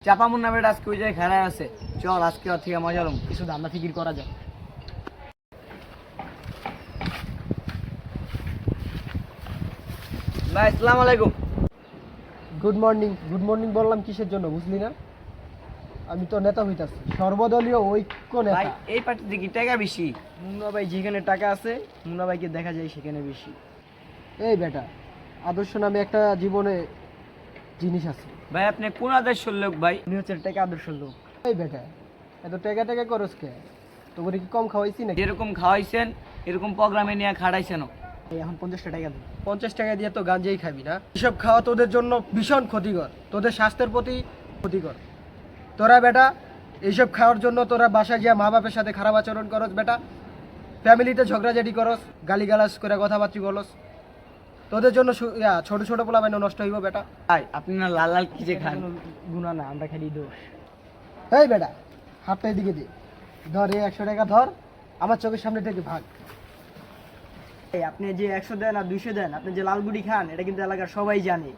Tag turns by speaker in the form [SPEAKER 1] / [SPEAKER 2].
[SPEAKER 1] চাপা মুন্না বেটা আজকে ওই জায়গায় খেলায় আছে। চল আজকে ওর থেকে মজা লম, কিছু ধান্দা ফিকির করা যায়। ভাই আসসালামু আলাইকুম।
[SPEAKER 2] গুড মর্নিং বললাম কিসের জন্য বুঝলি না? আমি তো নেতা হইতাছি, সর্বদলীয় ঐক্য
[SPEAKER 1] ভাই
[SPEAKER 2] নেতা।
[SPEAKER 1] এই পার্টিতে কি টাকা বেশি? মুন্না ভাই যেখানে টাকা আছে মুন্না ভাইকে দেখা যায় সেখানে বেশি।
[SPEAKER 2] এই বেটা, আদর্শ নামে একটা জীবনে জিনিস আছে।
[SPEAKER 1] ভাই আপনি কোন আদর্শের লোক ভাই? উনি হচ্ছে টাকা আদর্শের লোক।
[SPEAKER 2] এই বেটা, এত টেকা টেকা করস কে? তোকে কি কম খাওয়াইছি নাকি?
[SPEAKER 1] যেরকম খাওয়াইছেন এরকম প্রোগ্রামে নিয়ে খাড়াইছেন। এখন 50 টাকা দেন।
[SPEAKER 2] 50 টাকা দিয়ে তো গাঞ্জাই খাবি না? এসব খাওয়া তোদের জন্য ভীষণ ক্ষতিকর, তোদের স্বাস্থ্যের প্রতি ক্ষতিকর। তোরা বেটা এইসব খাওয়ার জন্য তোরা বাসায় গিয়া মা বাপের সাথে খারাপ আচরণ করস বেটা, ফ্যামিলিতে ঝগড়াঝাটি করস, গালিগালাজ করে কথাবার্তি বলস। তোদের জন্য ছোট ছোট পোলাপাইন নষ্ট হইব বেটা।
[SPEAKER 1] ভাই আপনি না লাল লাল কি যে খান? গুণা না, আমরা খালি দোষ।
[SPEAKER 2] এই বেটা, হাতটা এদিকে দে, ধর এই 100 টাকা ধর, আমার চোখের সামনে থেকে ভাগ।
[SPEAKER 1] আপনি যে 100 দেন আর 200 দেন, আপনি যে লাল বুড়ি খান এটা কিন্তু এলাকার সবাই জানে।